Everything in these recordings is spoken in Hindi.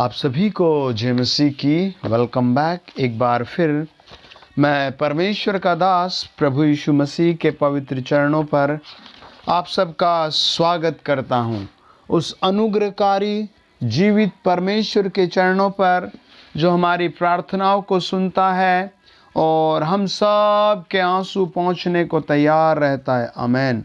आप सभी को जय मसीह की वेलकम बैक। एक बार फिर मैं परमेश्वर का दास प्रभु यीशु मसीह के पवित्र चरणों पर आप सबका स्वागत करता हूं। उस अनुग्रहकारी जीवित परमेश्वर के चरणों पर जो हमारी प्रार्थनाओं को सुनता है और हम सब के आंसू पहुंचने को तैयार रहता है। आमीन।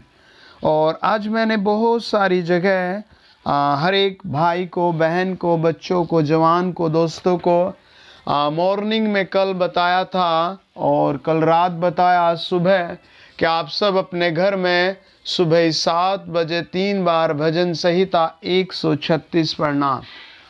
और आज मैंने बहुत सारी जगह हर एक भाई को, बहन को, बच्चों को, जवान को, दोस्तों को मॉर्निंग में कल बताया था और कल रात बताया, आज सुबह कि आप सब अपने घर में सुबह 7 बजे 3 बार भजन संहिता 136 पढ़ना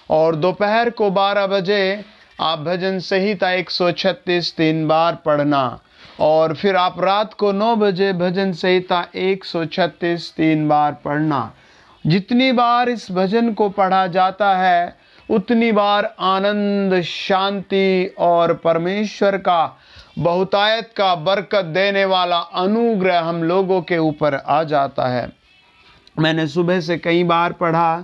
और दोपहर को 12 बजे आप भजन संहिता 136 3 बार पढ़ना और फिर आप रात को 9 बजे भजन संहिता 136 3 बार पढ़ना। जितनी बार इस भजन को पढ़ा जाता है उतनी बार आनंद, शांति और परमेश्वर का बहुतायत का बरकत देने वाला अनुग्रह हम लोगों के ऊपर आ जाता है। मैंने सुबह से कई बार पढ़ा,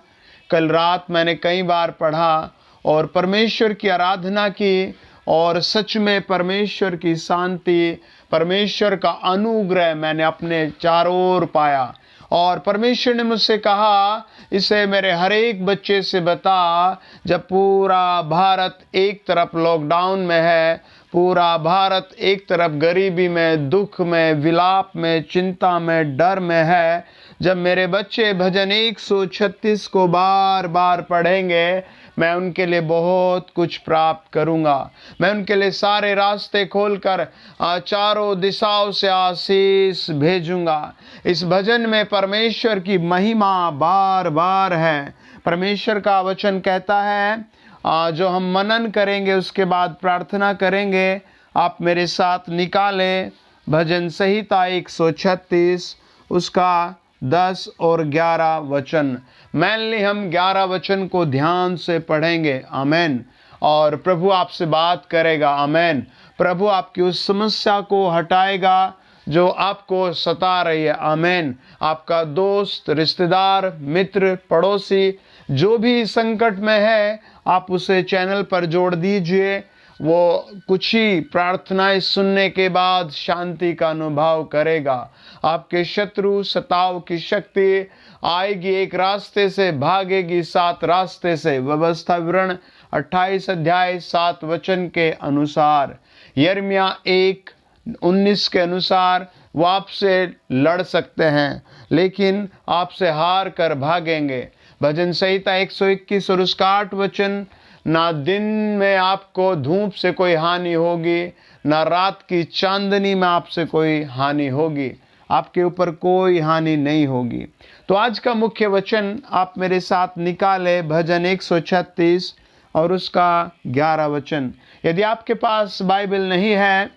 कल रात मैंने कई बार पढ़ा और परमेश्वर की आराधना की और सच में परमेश्वर की शांति, परमेश्वर का अनुग्रह मैंने अपने चारों ओर पाया। और परमेश्वर ने मुझसे कहा, इसे मेरे हर एक बच्चे से बता, जब पूरा भारत एक तरफ लॉकडाउन में है, पूरा भारत एक तरफ गरीबी में, दुख में, विलाप में, चिंता में, डर में है, जब मेरे बच्चे भजन 136 को बार बार पढ़ेंगे, मैं उनके लिए बहुत कुछ प्राप्त करूंगा। मैं उनके लिए सारे रास्ते खोलकर चारों दिशाओं से आशीष भेजूंगा। इस भजन में परमेश्वर की महिमा बार बार है। परमेश्वर का वचन कहता है, जो हम मनन करेंगे उसके बाद प्रार्थना करेंगे। आप मेरे साथ निकालें भजन संहिता 136 उसका 10 और 11 वचन। मेनली हम 11 वचन को ध्यान से पढ़ेंगे। आमीन। और प्रभु आपसे बात करेगा। आमीन। प्रभु आपकी उस समस्या को हटाएगा जो आपको सता रही है। आमीन। आपका दोस्त, रिश्तेदार, मित्र, पड़ोसी जो भी संकट में है, आप उसे चैनल पर जोड़ दीजिए। वो कुछ ही प्रार्थनाएं सुनने के बाद शांति का अनुभव करेगा। आपके शत्रु सताव की शक्ति आएगी, एक रास्ते से भागेगी 7 रास्ते से। व्यवस्था विवरण 28 अध्याय 7 वचन के अनुसार, यिर्मयाह 1:19 के अनुसार वो आपसे लड़ सकते हैं लेकिन आपसे हार कर भागेंगे। भजन संहिता 121 और उसका 8 वचन, ना दिन में आपको धूप से कोई हानि होगी, ना रात की चांदनी में आपसे कोई हानि होगी। आपके ऊपर कोई हानि नहीं होगी। तो आज का मुख्य वचन आप मेरे साथ निकाले, भजन 136 और उसका 11 वचन। यदि आपके पास बाइबल नहीं है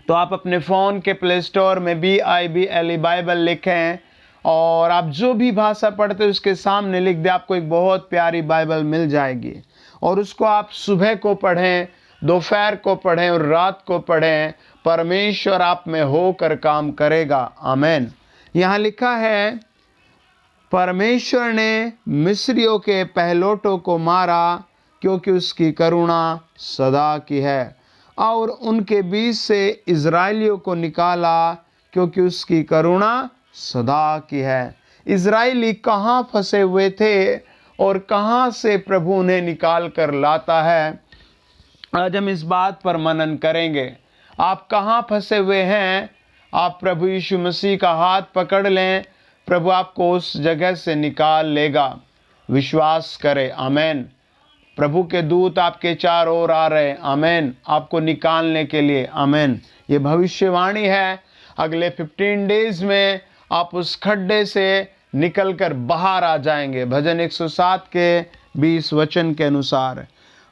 तो आप अपने फ़ोन के प्ले स्टोर में BIBLE बाइबल लिखें और आप जो भी भाषा पढ़ते हैं उसके सामने लिख दें। आपको एक बहुत प्यारी बाइबल मिल जाएगी और उसको आप सुबह को पढ़ें, दोपहर को पढ़ें और रात को पढ़ें। परमेश्वर आप में होकर काम करेगा। आमीन। यहाँ लिखा है, परमेश्वर ने मिस्रियों के पहलोटों को मारा क्योंकि उसकी करुणा सदा की है, और उनके बीच से इज़राइलियों को निकाला क्योंकि उसकी करुणा सदा की है। इज़राइली कहाँ फंसे हुए थे और कहाँ से प्रभु उन्हें निकाल कर लाता है, आज हम इस बात पर मनन करेंगे। आप कहाँ फंसे हुए हैं, आप प्रभु यीशु मसीह का हाथ पकड़ लें, प्रभु आपको उस जगह से निकाल लेगा। विश्वास करें। आमीन। प्रभु के दूत आपके चारों ओर आ रहे हैं। आमीन। आपको निकालने के लिए। आमीन। ये भविष्यवाणी है, अगले 15 डेज में आप उस खड्डे से निकलकर बाहर आ जाएंगे। भजन 107 के 20 वचन के अनुसार।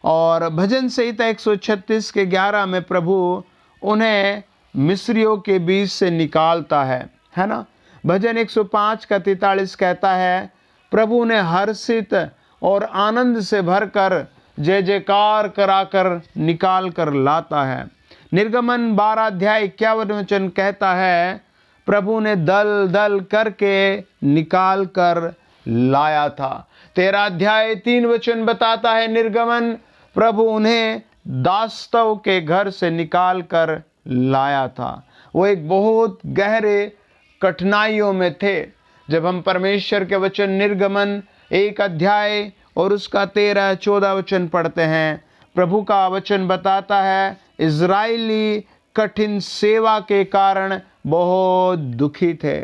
और भजन संहिता 136 के 11 में प्रभु उन्हें मिस्रियों के बीच से निकालता है ना। भजन 105 का 43 कहता है, प्रभु ने हर्षित और आनंद से भरकर जय जयकार कराकर निकाल कर लाता है। निर्गमन 12 अध्याय 51 वचन कहता है, प्रभु ने दल दल करके निकाल कर लाया था। 13 अध्याय 3 वचन बताता है, निर्गमन प्रभु उन्हें दास्तव के घर से निकाल कर लाया था। वो एक बहुत गहरे कठिनाइयों में थे। जब हम परमेश्वर के वचन निर्गमन 1 अध्याय और उसका 13-14 वचन पढ़ते हैं, प्रभु का वचन बताता है, इज़राइली कठिन सेवा के कारण बहुत दुखी थे।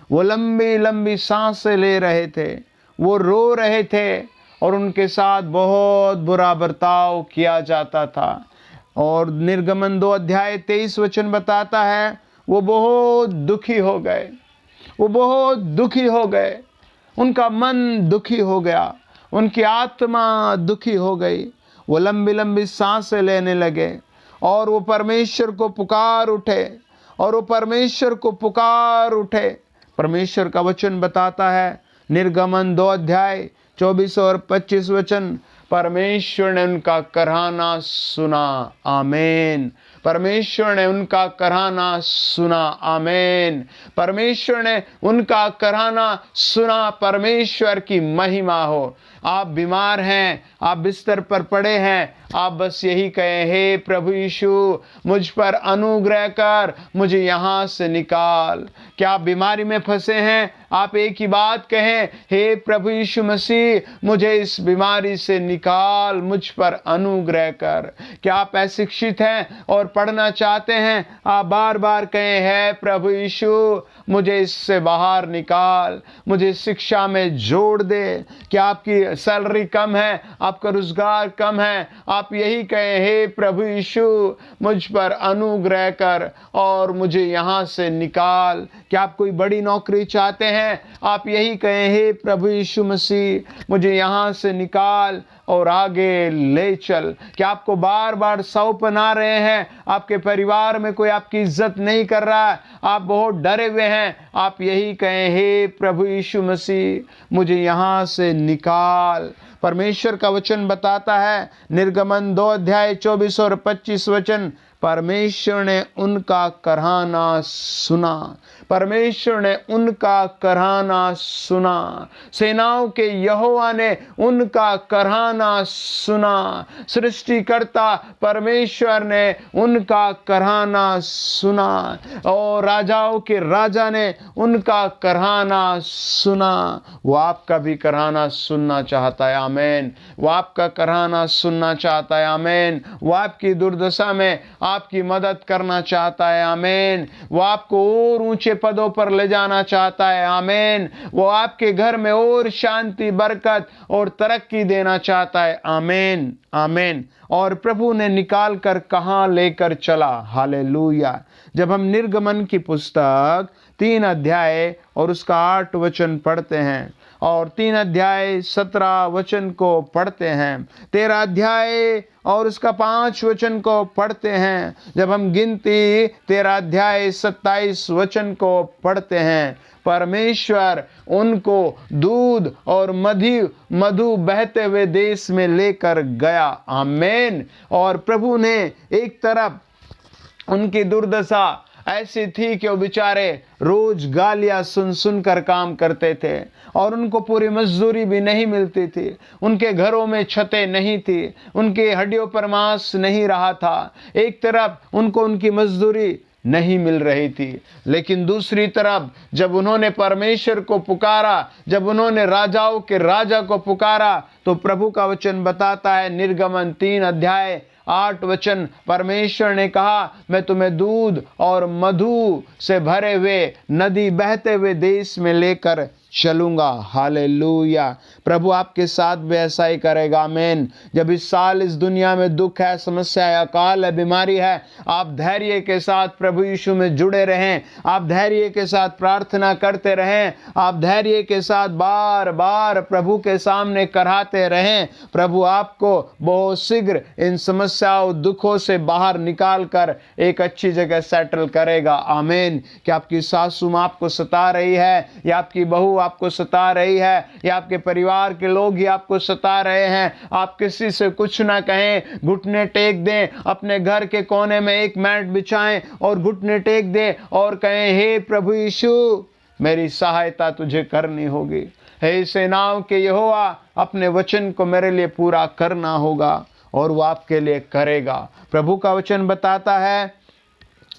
वो लंबी लंबी सांसें ले रहे थे, वो रो रहे थे और उनके साथ बहुत बुरा बर्ताव किया जाता था। और निर्गमन 2 अध्याय 23 वचन बताता है, वो बहुत दुखी हो गए, वो बहुत दुखी हो गए, उनका मन दुखी हो गया, उनकी आत्मा दुखी हो गई। वो लंबी लंबी सांसें लेने लगे और वो परमेश्वर को पुकार उठे, और वो परमेश्वर को पुकार उठे। परमेश्वर का वचन बताता है, निर्गमन 2 अध्याय 24 और 25 वचन, परमेश्वर ने उनका कराहना सुना, आमीन। परमेश्वर ने उनका कराहना सुना, आमीन। परमेश्वर ने उनका कराहना सुना। परमेश्वर की महिमा हो। आप बीमार हैं, आप बिस्तर पर पड़े हैं, आप बस यही कहें, हे प्रभु यीशु मुझ पर अनुग्रह कर, मुझे यहाँ से निकाल। क्या आप बीमारी में फंसे हैं? आप एक ही बात कहें, हे प्रभु यीशु मसीह मुझे इस बीमारी से निकाल, मुझ पर अनुग्रह कर। क्या आप अशिक्षित हैं और पढ़ना चाहते हैं? आप बार बार कहें, हे प्रभु यीशु मुझे इससे बाहर निकाल, मुझे शिक्षा में जोड़ दे। क्या आपकी सैलरी कम है, आपका रोजगार कम है? आप यही कहें, हे प्रभु यीशु मुझ पर अनुग्रह कर और मुझे यहाँ से निकाल। क्या आप कोई बड़ी नौकरी चाहते हैं? आप यही कहें, हे प्रभु यीशु मसीह मुझे यहाँ से निकाल और आगे ले चल। क्या आपको बार बार सौंप आ रहे हैं, आपके परिवार में कोई आपकी इज्जत नहीं कर रहा है, आप बहुत डरे हुए हैं? आप यही कहें, हे प्रभु यीशु मसीह मुझे यहाँ से निकाल। परमेश्वर का वचन बताता है, निर्गमन 2 अध्याय 24 और 25 वचन, परमेश्वर ने उनका कराहना सुना। परमेश्वर ने उनका कराहना सुना। सेनाओं के यहोवा ने उनका कराहना सुना। सृष्टिकर्ता परमेश्वर ने उनका कराहना सुना और राजाओं के राजा ने उनका कराहना सुना। वो आपका भी कराहना सुनना चाहता है, आमीन। वो आपका कराहना सुनना चाहता है, आमीन। वो आपकी दुर्दशा में आपकी मदद करना चाहता है, आमीन। वो आपको और ऊंचे पदों पर ले जाना चाहता है, आमीन। वो आपके घर में और शांति, बरकत और तरक्की देना चाहता है, आमीन, आमीन। और प्रभु ने निकाल कर कहां लेकर चला, हालेलुया। जब हम निर्गमन की पुस्तक 3 अध्याय और उसका 8 वचन पढ़ते हैं और 3 अध्याय 17 वचन को पढ़ते हैं, 13 अध्याय और उसका 5 वचन को पढ़ते हैं, जब हम गिनती 13 अध्याय 27 वचन को पढ़ते हैं, परमेश्वर उनको दूध और मधु बहते हुए देश में लेकर गया, आमीन। और प्रभु ने एक तरफ उनकी दुर्दशा ऐसी थी कि वो बेचारे रोज गालियां सुन सुन कर काम करते थे और उनको पूरी मजदूरी भी नहीं मिलती थी। उनके घरों में छतें नहीं थी, उनके हड्डियों पर मांस नहीं रहा था। एक तरफ उनको उनकी मजदूरी नहीं मिल रही थी, लेकिन दूसरी तरफ जब उन्होंने परमेश्वर को पुकारा, जब उन्होंने राजाओं के राजा को पुकारा, तो प्रभु का वचन बताता है, निर्गमन 3 अध्याय 8 वचन, परमेश्वर ने कहा, मैं तुम्हें दूध और मधु से भरे हुए नदी बहते हुए देश में लेकर चलूंगा, हालेलुया। प्रभु आपके साथ भी ऐसा ही करेगा, आमीन। जब इस साल इस दुनिया में दुख है, समस्या है, अकाल है, बीमारी है, आप धैर्य के साथ प्रभु यीशु में जुड़े रहें, आप धैर्य के साथ प्रार्थना करते रहें, आप धैर्य के साथ बार बार प्रभु के सामने कराते रहें। प्रभु आपको बहुत शीघ्र इन समस्याओं, दुखों से बाहर निकाल कर एक अच्छी जगह सेटल करेगा, आमीन। कि आपकी सासू माँ आपको सता रही है, या आपकी बहू आपको सता रही है, या आपके परिवार के लोग ही आपको सता रहे हैं, आप किसी से कुछ ना कहें, घुटने टेक दें, अपने घर के कोने में एक मैट बिछाएं और घुटने टेक दें और कहें, हे प्रभु यीशु मेरी सहायता तुझे करनी होगी। हे सेनाओं के यहोवा, अपने वचन को मेरे लिए पूरा करना होगा और वो आपके लिए करेगा। प्रभु का वचन बताता है,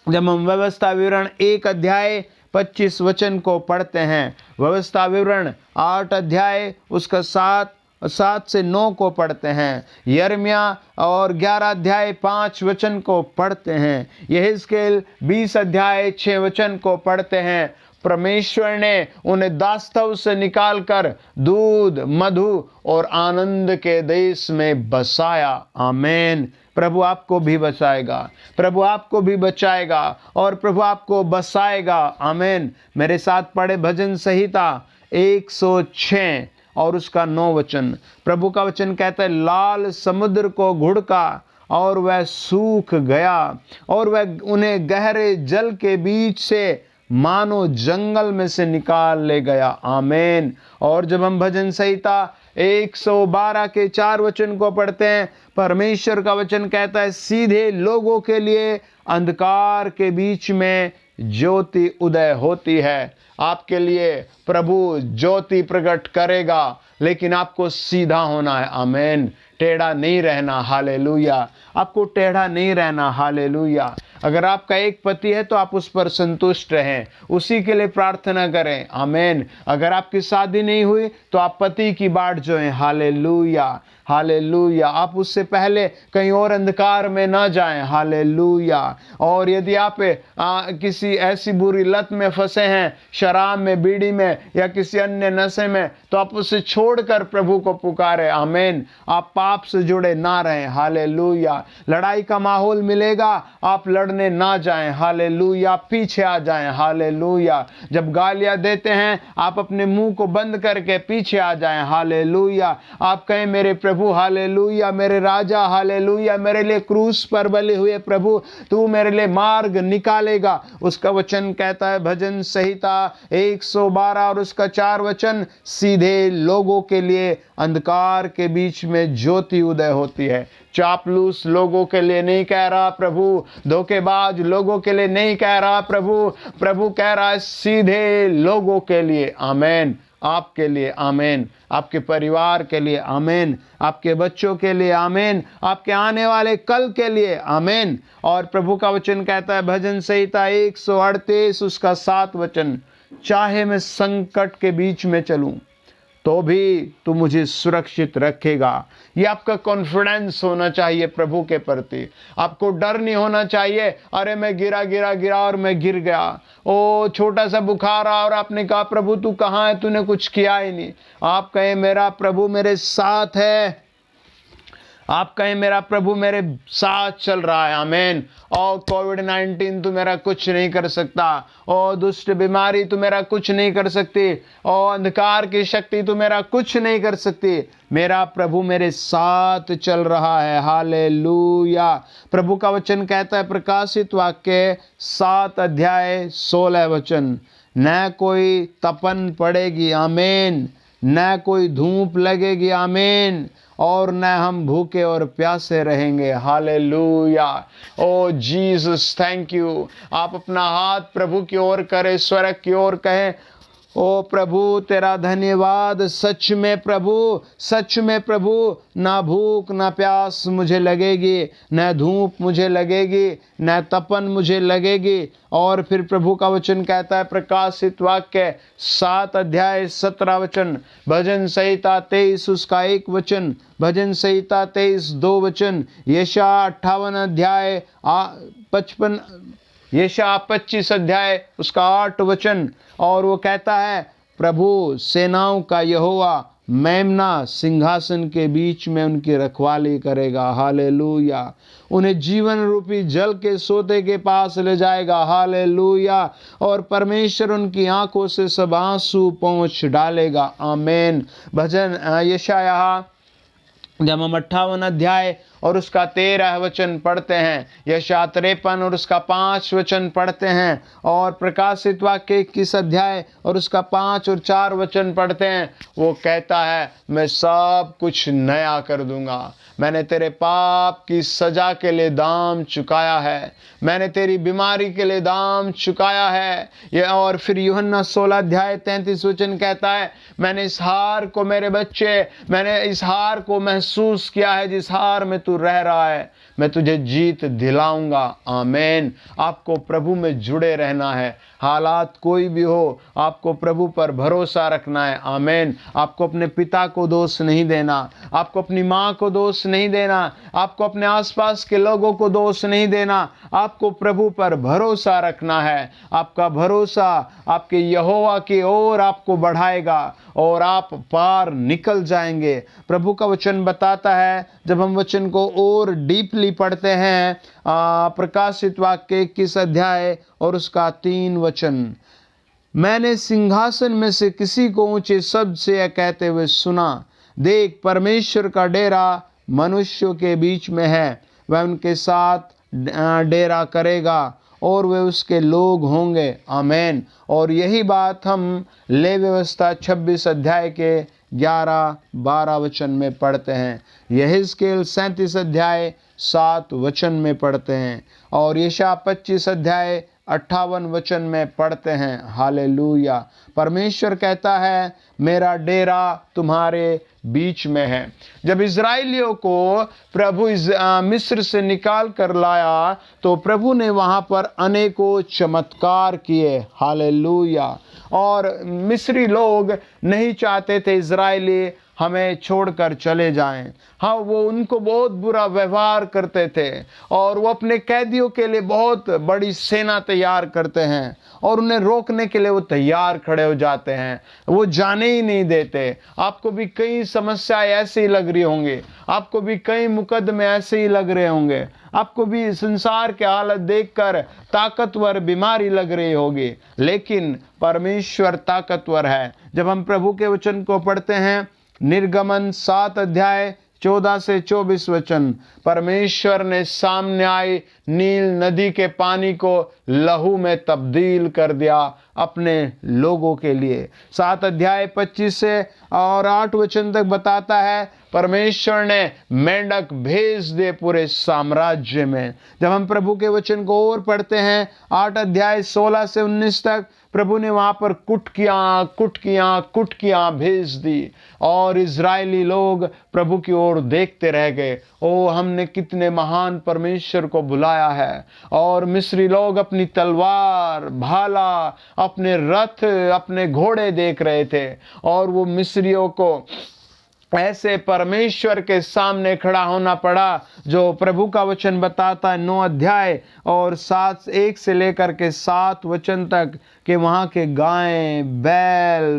जब हम व्यवस्था विवरण 1 अध्याय 25 वचन को पढ़ते हैं, व्यवस्था विवरण 8 अध्याय उसका 7 से 9 को पढ़ते हैं, यिर्मयाह और 11 अध्याय 5 वचन को पढ़ते हैं, यहेजकेल 20 अध्याय 6 वचन को पढ़ते हैं, परमेश्वर ने उन्हें दास्तव से निकालकर दूध, मधु और आनंद के देश में बसाया। आमीन। प्रभु आपको भी बचाएगा, प्रभु आपको भी बचाएगा और प्रभु आपको बसाएगा। आमीन। मेरे साथ पढ़े भजन संहिता 106 और उसका 9 वचन। प्रभु का वचन कहता है, लाल समुद्र को घुड़का और वह सूख गया और वह उन्हें गहरे जल के बीच से मानो जंगल में से निकाल ले गया। आमीन। और जब हम भजन संहिता 112 के 4 वचन को पढ़ते हैं, परमेश्वर का वचन कहता है, सीधे लोगों के लिए अंधकार के बीच में ज्योति उदय होती है। आपके लिए प्रभु ज्योति प्रकट करेगा, लेकिन आपको सीधा होना है। आमीन। टेढ़ा नहीं रहना। हालेलुया। आपको टेढ़ा नहीं रहना। हालेलुया। अगर आपका एक पति है तो आप उस पर संतुष्ट रहें, उसी के लिए प्रार्थना करें। आमीन। अगर आपकी शादी नहीं हुई तो आप पति की बाट जोएं। हालेलुया। हालेलुया। आप उससे पहले कहीं और अंधकार में ना जाएं। हालेलुया। और यदि आप किसी ऐसी बुरी लत में फंसे हैं, शराब में, बीड़ी में या किसी अन्य नशे में, तो आप उसे छोड़कर प्रभु को पुकारें। आमीन। आप पाप से जुड़े ना रहें। हालेलुया। लड़ाई का माहौल मिलेगा, आप लड़ने ना जाएं। हालेलुया। पीछे आ जाएं। हालेलुया। जब गालियां देते हैं, आप अपने मुंह को बंद करके पीछे आ जाएं। हालेलुया। आप कहें, मेरे प्रभु, हालेलुया, मेरे राजा, हालेलुया, मेरे लिए क्रूस पर बलि हुए प्रभु, तू मेरे लिए मार्ग निकालेगा। उसका वचन कहता है, भजन संहिता 112 और उसका 4 वचन, सीधे लोगों के लिए अंधकार के बीच में ज्योति उदय होती है। चापलूस लोगों के लिए नहीं कह रहा प्रभु, धोखेबाज लोगों के लिए नहीं कह रहा प्रभु, प्रभु कह रहा है सीधे लोगों के लिए। आमीन। आपके लिए। आमीन। आपके परिवार के लिए। आमीन। आपके बच्चों के लिए। आमीन। आपके आने वाले कल के लिए। आमीन। और प्रभु का वचन कहता है, भजन संहिता 138 उसका 7 वचन, चाहे मैं संकट के बीच में चलूं तो भी तू मुझे सुरक्षित रखेगा। ये आपका कॉन्फिडेंस होना चाहिए प्रभु के प्रति। आपको डर नहीं होना चाहिए, अरे मैं गिरा और मैं गिर गया। ओ छोटा सा बुखार आ और आपने कहा, प्रभु तू कहाँ है, तूने कुछ किया ही नहीं। आप कहें, मेरा प्रभु मेरे साथ है। आप कहें, मेरा प्रभु मेरे साथ चल रहा है। आमीन। और कोविड-19 तो मेरा कुछ नहीं कर सकता, और दुष्ट बीमारी तो मेरा कुछ नहीं कर सकती, और अंधकार की शक्ति तो मेरा कुछ नहीं कर सकती। मेरा प्रभु मेरे साथ चल रहा है। हालेलुया। प्रभु का वचन कहता है, प्रकाशित वाक्य 7 अध्याय 16 वचन, न कोई तपन पड़ेगी। आमीन। न कोई धूप लगेगी। आमीन। और न हम भूखे और प्यासे रहेंगे। Hallelujah. Oh Jesus, thank you. आप अपना हाथ प्रभु की ओर करें, स्वर्ग की ओर कहें, ओ प्रभु तेरा धन्यवाद। सच में प्रभु, ना भूख ना प्यास मुझे लगेगी, न धूप मुझे लगेगी, न तपन मुझे लगेगी। और फिर प्रभु का वचन कहता है, प्रकाशित वाक्य 7 अध्याय 17 वचन, भजन संहिता 23 उसका 1 वचन, भजन संहिता 23 2 वचन, यशायाह 58 अध्याय 55, यशायाह 25 अध्याय उसका 8 वचन। और वो कहता है, प्रभु सेनाओं का यहोवा मेमना सिंहासन के बीच में उनकी रखवाली करेगा। हालेलुया। उन्हें जीवन रूपी जल के सोते के पास ले जाएगा। हालेलुया। और परमेश्वर उनकी आंखों से सब आंसू पोंछ डालेगा। आमीन। भजन यशायाह, जब हम 58 अध्याय और उसका 13 वचन पढ़ते हैं, यशायाह 53 और उसका 5 वचन पढ़ते हैं, और प्रकाशित वाक्य 21 अध्याय और उसका 5 और 4 वचन पढ़ते हैं, वो कहता है मैं सब कुछ नया कर दूंगा। मैंने तेरे पाप की सजा के लिए दाम चुकाया है, मैंने तेरी बीमारी के लिए दाम चुकाया है। ये और फिर यूहन्ना 16 अध्याय 33 वचन कहता है, मैंने इस हार को मेरे बच्चे, मैंने इस हार को महसूस किया है जिस हार में तू रह रहा है, मैं तुझे जीत दिलाऊंगा। आमीन। आपको प्रभु में जुड़े रहना है, हालात कोई भी हो, आपको प्रभु पर भरोसा रखना है। आमीन। आपको अपने पिता को दोष नहीं देना, आपको अपनी माँ को दोष नहीं देना, आपको अपने आसपास के लोगों को दोष नहीं देना, आपको प्रभु पर भरोसा रखना है। आपका भरोसा आपके यहोवा की ओर आपको बढ़ाएगा और आप पार निकल जाएंगे। प्रभु का वचन बताता है, जब हम वचन को और डीपली पढ़ते हैं, प्रकाशित वाक्य 21 अध्याय और उसका 3 वचन, मैंने सिंहासन में से किसी को ऊंचे शब्द से यह कहते हुए सुना, देख परमेश्वर का डेरा मनुष्यों के बीच में है, वह उनके साथ डेरा करेगा और वे उसके लोग होंगे। आमीन। और यही बात हम ले व्यवस्था 26 अध्याय के 11-12 वचन में पढ़ते हैं, यहेजकेल 37 अध्याय 7 वचन में पढ़ते हैं, और यशायाह 25 अध्याय 58 वचन में पढ़ते हैं। हालेलुया। परमेश्वर कहता है मेरा डेरा तुम्हारे बीच में है। जब इज़राइलियों को प्रभु मिस्र से निकाल कर लाया तो प्रभु ने वहाँ पर अनेकों चमत्कार किए। हालेलुया। और मिस्री लोग नहीं चाहते थे इज़राइली हमें छोड़कर चले जाएं। हाँ, वो उनको बहुत बुरा व्यवहार करते थे और वो अपने कैदियों के लिए बहुत बड़ी सेना तैयार करते हैं और उन्हें रोकने के लिए वो तैयार खड़े हो जाते हैं, वो जाने ही नहीं देते। आपको भी कई समस्याएं ऐसे ही लग रही होंगी, आपको भी कई मुकदमे ऐसे ही लग रहे होंगे, आपको भी संसार के हालत देखकर ताकतवर बीमारी लग रही होगी, लेकिन परमेश्वर ताकतवर है। जब हम प्रभु के वचन को पढ़ते हैं, निर्गमन 7 अध्याय 14 से 24 वचन, परमेश्वर ने सामने आई नील नदी के पानी को लहू में तब्दील कर दिया अपने लोगों के लिए। 7 अध्याय 25 से और 8 वचन तक बताता है, परमेश्वर ने मेंढक भेज दे पूरे साम्राज्य में। जब हम प्रभु के वचन को और पढ़ते हैं, 8 अध्याय 16 से 19 तक, प्रभु ने वहां पर कुटकियां भेज दी और इजरायली लोग प्रभु की ओर देखते रह गए। ओ, हमने कितने महान परमेश्वर को बुलाया है। और मिस्री लोग अपनी तलवार, भाला, अपने रथ, अपने घोड़े देख रहे थे और वो मिस्रियों को ऐसे परमेश्वर के सामने खड़ा होना पड़ा जो प्रभु का वचन बताता है 9 अध्याय और 1 से लेकर के 7 वचन तक कि वहाँ के गायें, बैल,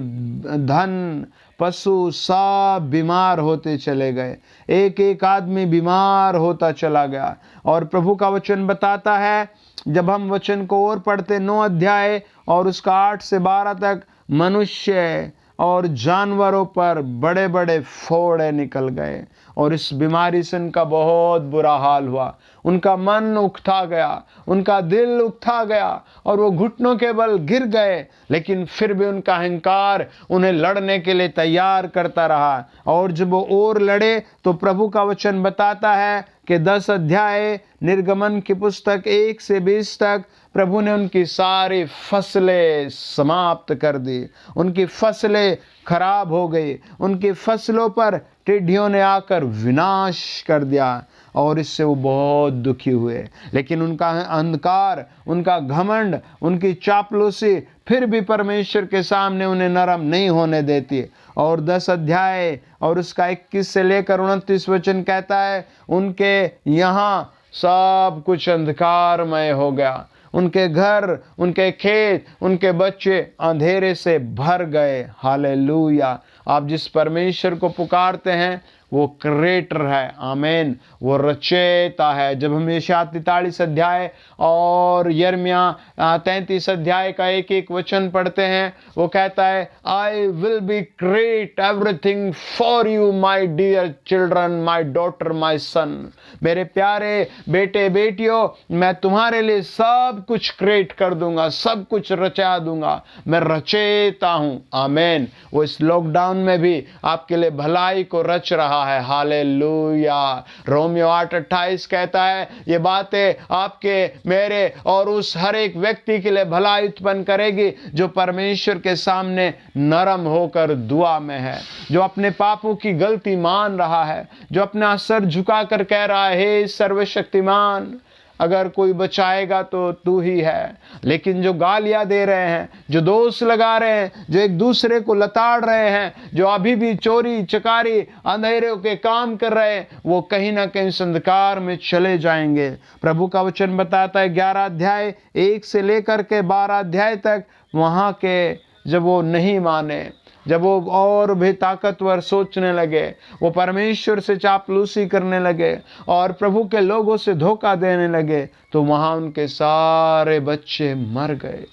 धन, पशु सब बीमार होते चले गए। एक एक आदमी बीमार होता चला गया। और प्रभु का वचन बताता है, जब हम वचन को और पढ़ते 9 अध्याय और उसका 8 से 12 तक, मनुष्य और जानवरों पर बड़े बड़े फोड़े निकल गए और इस बीमारी से उनका बहुत बुरा हाल हुआ। उनका मन उकथा गया, उनका दिल उकथा गया और वो घुटनों के बल गिर गए, लेकिन फिर भी उनका अहंकार उन्हें लड़ने के लिए तैयार करता रहा। और जब वो और लड़े तो प्रभु का वचन बताता है कि 10 अध्याय निर्गमन की पुस्तक 1 से 20 तक प्रभु ने उनकी सारी फसलें समाप्त कर दी। उनकी फसलें खराब हो गई, उनकी फसलों पर टिड्डियों ने आकर विनाश कर दिया और इससे वो बहुत दुखी हुए। लेकिन उनका अहंकार, उनका घमंड, उनकी चापलूसी फिर भी परमेश्वर के सामने उन्हें नरम नहीं होने देती। और 10 अध्याय और उसका 21 से लेकर 29 वचन कहता है, उनके यहाँ सब कुछ अंधकारमय हो गया। उनके घर, उनके खेत, उनके बच्चे अंधेरे से भर गए। हालेलुया। आप जिस परमेश्वर को पुकारते हैं वो क्रिएटर है। आमीन। वो रचयिता है। जब हम यशायाह 43 अध्याय और यिर्मयाह 33 अध्याय का एक एक वचन पढ़ते हैं, वो कहता है, I will be create everything for you my dear children, my daughter, my son. मेरे प्यारे बेटे बेटियों, मैं तुम्हारे लिए सब कुछ क्रिएट कर दूंगा, सब कुछ रचा दूंगा। मैं रचयिता हूं। आमीन। वो इस लॉकडाउन में भी आपके लिए भलाई को रच रहा है। हालेलुया। रोमियो 8:28 कहता है, ये बातें आपके, मेरे और उस हर एक व्यक्ति के लिए भलाई उत्पन्न करेगी जो परमेश्वर के सामने नरम होकर दुआ में है, जो अपने पापों की गलती मान रहा है, जो अपना सर झुकाकर कह रहा है, हे सर्वशक्तिमान, अगर कोई बचाएगा तो तू ही है। लेकिन जो गालियां दे रहे हैं, जो दोष लगा रहे हैं, जो एक दूसरे को लताड़ रहे हैं, जो अभी भी चोरी चकारी अंधेरे के काम कर रहे हैं, वो कहीं ना कहीं इस अंधकार में चले जाएंगे। प्रभु का वचन बताता है 11 अध्याय 1 से लेकर के 12 अध्याय तक, वहां के जब वो नहीं माने, जब वो और भी ताकतवर सोचने लगे, वो परमेश्वर से चापलूसी करने लगे और प्रभु के लोगों से धोखा देने लगे, तो वहां उनके सारे बच्चे मर गए।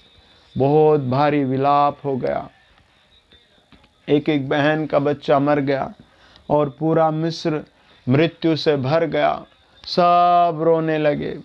बहुत भारी विलाप हो गया। एक एक बहन का बच्चा मर गया और पूरा मिस्र मृत्यु से भर गया। सब रोने लगे।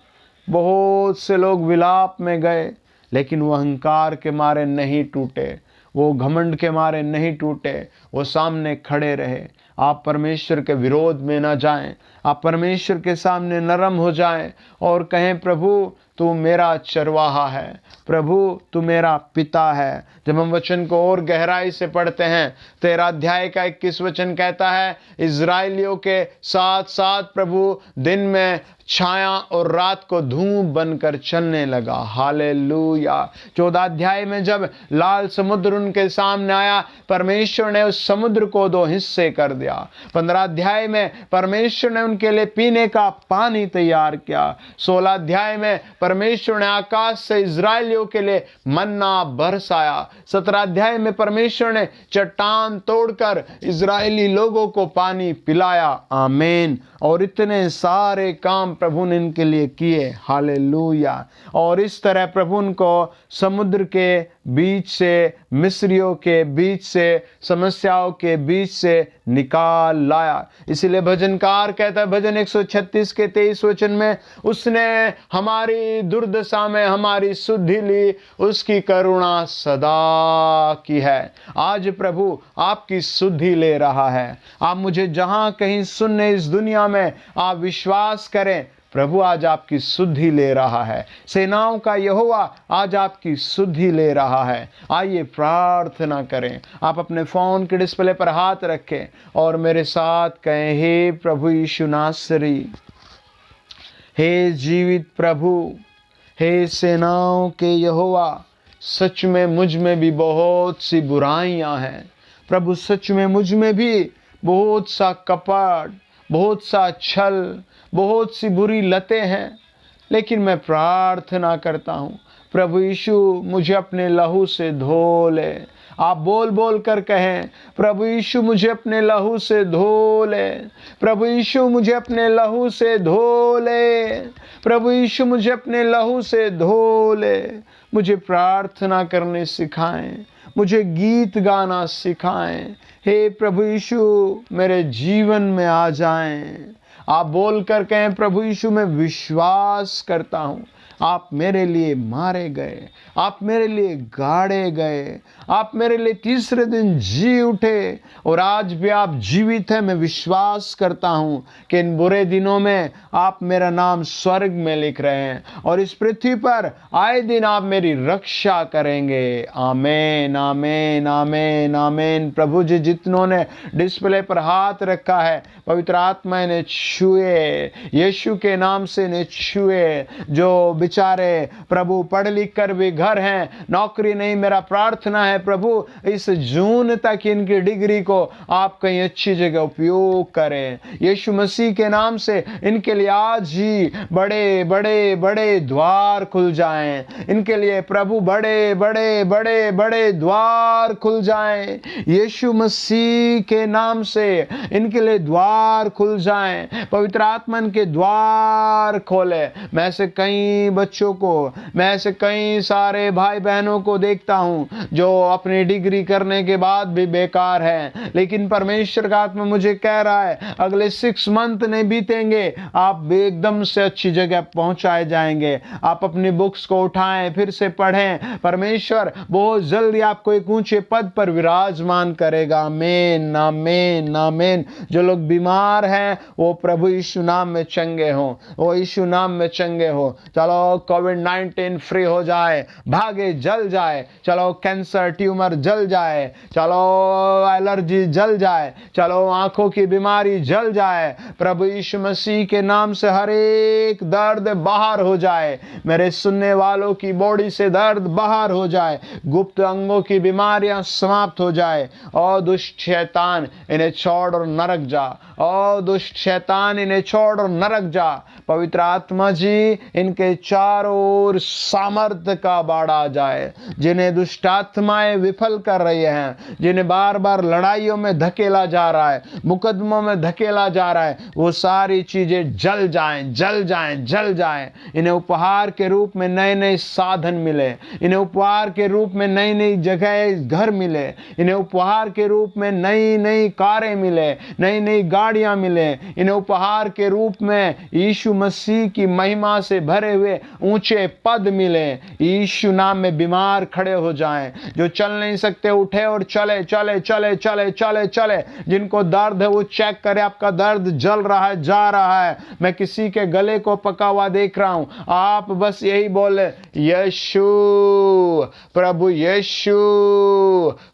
बहुत से लोग विलाप में गए, लेकिन वो अहंकार के मारे नहीं टूटे, वो घमंड के मारे नहीं टूटे, वो सामने खड़े रहे। आप परमेश्वर के विरोध में ना जाएं, आप परमेश्वर के सामने नरम हो जाएं और कहें, प्रभु तू मेरा चरवाहा है, प्रभु तू मेरा पिता है। जब हम वचन को और गहराई से पढ़ते हैं, 13 अध्याय का 21 वचन कहता है, इजराइलियों के साथ साथ प्रभु दिन में छाया और रात को धूप बनकर चलने लगा। हालेलुया। 14 अध्याय में जब लाल समुद्र उनके सामने आया, परमेश्वर ने उस समुद्र को 2 हिस्से कर दिया। 15 अध्याय में परमेश्वर ने उनके लिए पीने का पानी तैयार किया। 16 अध्याय में परमेश्वर ने आकाश से इजराइलियों के लिए मन्ना बरसाया। 17 अध्याय में परमेश्वर ने चट्टान तोड़कर इजरायली लोगों को पानी पिलाया। आमीन। और इतने सारे काम प्रभु ने इनके लिए किए। हालेलुया। और इस तरह प्रभु उनको समुद्र के बीच से, मिस्रियों के बीच से, समस्याओं के बीच से निकाल लाया। इसीलिए भजनकार कहता है, भजन 136 के 23 वचन में, उसने हमारी दुर्दशा में हमारी सुधि ली, उसकी करुणा सदा की है। आज प्रभु आपकी सुधि ले रहा है। आप मुझे जहां कहीं सुनने इस दुनिया में, आप विश्वास करें, प्रभु आज आपकी सुधि ले रहा है। सेनाओं का यहोवा आज आपकी सुधि ले रहा है। आइए प्रार्थना करें। आप अपने फोन के डिस्प्ले पर हाथ रखें और मेरे साथ कहें, हे प्रभु यीशु नासरी, हे जीवित प्रभु, हे सेनाओं के यहोवा, सच में मुझ में भी बहुत सी बुराइयां हैं प्रभु। सच में मुझ में भी बहुत सा कपट, बहुत सा छल, बहुत सी बुरी लतें हैं। लेकिन मैं प्रार्थना करता हूँ, प्रभु यीशु मुझे अपने लहू से धो ले। आप बोल बोल कर कहें, प्रभु यीशु मुझे अपने लहू से धो ले, प्रभु यीशु मुझे अपने लहू से धो ले, प्रभु यीशु मुझे अपने लहू से धो ले। मुझे प्रार्थना करने सिखाएं, मुझे गीत गाना सिखाएं। हे प्रभु यीशु मेरे जीवन में आ जाएं। आप बोल कर कहें, प्रभु यीशु मैं विश्वास करता हूँ, आप मेरे लिए मारे गए, आप मेरे लिए गाड़े गए, आप मेरे लिए तीसरे दिन जी उठे और आज भी आप जीवित हैं। मैं विश्वास करता हूँ कि इन बुरे दिनों में आप मेरा नाम स्वर्ग में लिख रहे हैं और इस पृथ्वी पर आए दिन आप मेरी रक्षा करेंगे। आमीन, आमीन, आमीन, आमीन। प्रभु जी, जितनों ने डिस्प्ले पर हाथ रखा है, पवित्र आत्मा ने छुए, यीशु के नाम से ने छुए। जो बेचारे प्रभु पढ़ लिख कर भी घर हैं, नौकरी नहीं। मेरा प्रार्थना है प्रभु इस जून तक इनकी डिग्री को आप कहीं अच्छी जगह उपयोग करें। यीशु मसीह के नाम से इनके लिए आज ही बड़े बड़े बड़े द्वार खुल जाएं। इनके लिए प्रभु बड़े बड़े बड़े बड़े द्वार खुल जाएं। यीशु मसीह के नाम से इनके लिए द्वार खुल जाएं। पवित्र आत्मा इनके द्वार खोले। मैं ऐसे कई बच्चों को, मैं ऐसे कई सारे भाई बहनों को देखता हूं जो अपनी डिग्री करने के बाद भी बेकार है, लेकिन परमेश्वर का आत्मा मुझे कह रहा है अगले 6 मंथ नहीं बीतेंगे, आप एकदम से अच्छी जगह पहुंचाए जाएंगे। आप अपनी बुक्स को उठाएं, फिर से पढ़ें। परमेश्वर बहुत जल्दी आपको एक ऊंचे पद पर विराजमान करेगा। आमीन, आमीन, आमीन। जो लोग बीमार हैं वो प्रभु यीशु नाम में चंगे हो, वो यीशु नाम में चंगे हो। चलो कोविड-19 फ्री हो जाए, भागे, जल जाए। चलो कैंसर ट्यूमर जल जाए, चलो एलर्जी जल जाए, चलो आंखों की बीमारी जल जाए। प्रभु यीशु मसीह के नाम से हर एक दर्द बाहर हो जाए। मेरे सुनने वालों की बॉडी से दर्द बाहर हो जाए, गुप्त अंगों की बीमारियां समाप्त हो जाए। और दुष्ट शैतान इन्हें छोड़ और नरक जा, और दुष्ट शैतान इन्हें छोड़ और नरक जा। पवित्र आत्मा जी इनके चारों ओर सामर्थ्य का बाढ़ आ जाए। जिन्हें दुष्ट आत्माएं विफल कर रही हैं, जिन्हें बार बार लड़ाइयों में धकेला जा रहा है, मुकदमों में धकेला जा रहा है, वो सारी चीजें जल जाएं, जल जाएं, जल जाएं। इन्हें उपहार के रूप में नए नए साधन मिले, इन्हें उपहार के रूप में नई नई जगह घर मिले, इन्हें उपहार के रूप में नई नई कारें मिले, नई नई गाड़ियां मिले। इन्हें उपहार के रूप में यीशु मसीह की महिमा से भरे हुए ऊंचे पद मिले। यीशु नाम में बीमार खड़े हो जाएं, जो चल नहीं सकते उठे और चले चले चले चले चले चले। जिनको दर्द है वो चेक करे, आपका दर्द जल रहा है, जा रहा है। मैं किसी के गले को पका हुआ देख रहा हूं, आप बस यही बोले यीशु, प्रभु यीशु,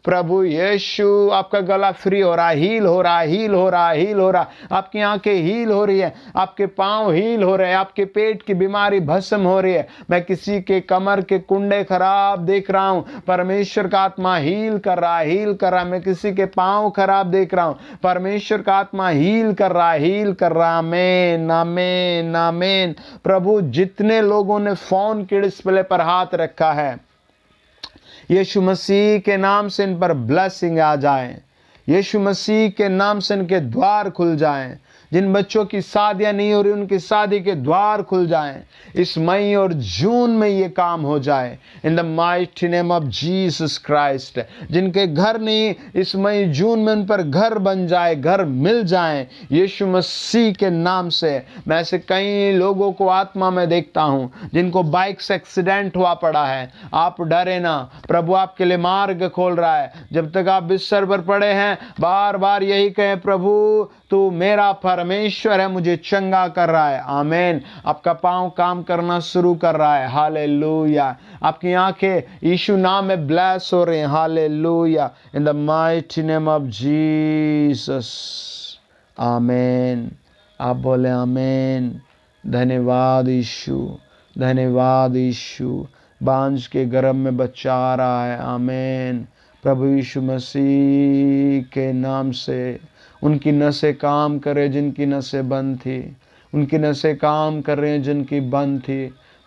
प्रभु यीशु। आपका गला फ्री हो रहा है, हील हो रहा है, हील हो रहा है, हील हो रहा है। आपकी आंखें हील हो रही है, आपके पांव हील हो रहे हैं, आपके पेट की बीमारी भस्म हो रही है। मैं किसी के कमर के कुंडे खराब देख रहा हूं, परमेश्वर का आत्मा हील कर रहा है, हील कर रहा है। मैं किसी के पांव खराब देख रहा हूं, परमेश्वर का आत्मा हील कर रहा है, हील कर रहा है। आमीन, आमीन, आमीन। प्रभु जितने लोगों ने फोन के डिस्प्ले पर हाथ रखा है, यीशु मसीह के नाम से इन पर ब्लेसिंग आ जाए। यीशु मसीह के नाम से इनके द्वार खुल जाएं। जिन बच्चों की शादियां नहीं हो रही उनकी शादी के द्वार खुल जाएं। इस मई और जून में ये काम हो जाए, in the mighty name of Jesus Christ. जिनके घर नहीं, इस मई जून में उन पर घर बन जाए, घर मिल जाएं यीशु मसीह के नाम से। मैं ऐसे कई लोगों को आत्मा में देखता हूं जिनको बाइक से एक्सीडेंट हुआ पड़ा है। आप डरे ना, प्रभु आपके लिए मार्ग खोल रहा है। जब तक आप बिस्तर पर पड़े हैं बार बार यही कहें, प्रभु तू मेरा परमेश्वर है, मुझे चंगा कर रहा है। आमीन। आपका पांव काम करना शुरू कर रहा है। हालेलुया। आपकी आंखें यीशु नाम में ब्लेस हो रही हैं। Hallelujah. In the mighty name of Jesus. आमीन। आप बोले आमीन। धन्यवाद यीशु, धन्यवाद यीशु। बांझ के गर्भ में बच्चा आ रहा है। आमीन। प्रभु यीशु मसीह के नाम से उनकी नसें काम करें जिनकी नसें बंद थी, उनकी नसें काम कर रहे हैं जिनकी बंद थी।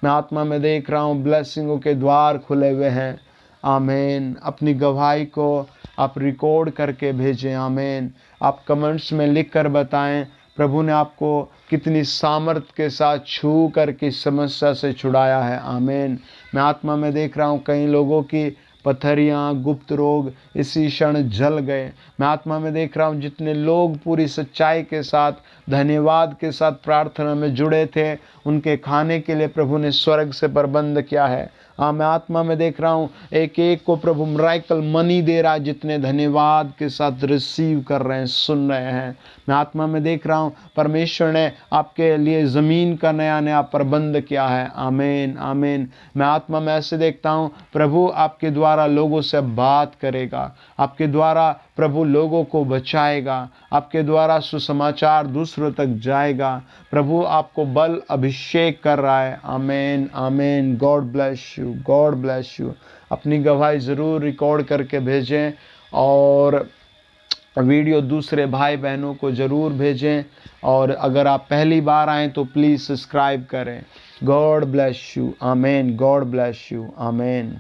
मैं आत्मा में देख रहा हूँ ब्लेसिंगों के द्वार खुले हुए हैं। आमीन। अपनी गवाही को आप रिकॉर्ड करके भेजें। आमीन। आप कमेंट्स में लिख कर बताएं प्रभु ने आपको कितनी सामर्थ्य के साथ छू कर की समस्या से छुड़ाया है। आमीन। मैं आत्मा में देख रहा हूँ कई लोगों की पथरियाँ, गुप्त रोग इसी क्षण जल गए। मैं आत्मा में देख रहा हूँ जितने लोग पूरी सच्चाई के साथ, धन्यवाद के साथ प्रार्थना में जुड़े थे, उनके खाने के लिए प्रभु ने स्वर्ग से प्रबंध किया है। हाँ, मैं आत्मा में देख रहा हूँ एक एक को प्रभु मिरेकल मनी दे रहा है, जितने धन्यवाद के साथ रिसीव कर रहे हैं, सुन रहे हैं। मैं आत्मा में देख रहा हूँ परमेश्वर ने आपके लिए ज़मीन का नया नया प्रबंध किया है। आमीन, आमीन। मैं आत्मा में ऐसे देखता हूँ प्रभु आपके द्वारा लोगों से बात करेगा, आपके द्वारा प्रभु लोगों को बचाएगा, आपके द्वारा सुसमाचार दूसरों तक जाएगा। प्रभु आपको बल अभिषेक कर रहा है। आमीन आमीन। God bless you, God bless you. अपनी गवाही ज़रूर रिकॉर्ड करके भेजें और वीडियो दूसरे भाई बहनों को ज़रूर भेजें। और अगर आप पहली बार आएँ तो प्लीज़ सब्सक्राइब करें। God bless you. आमीन। God bless you. आमीन।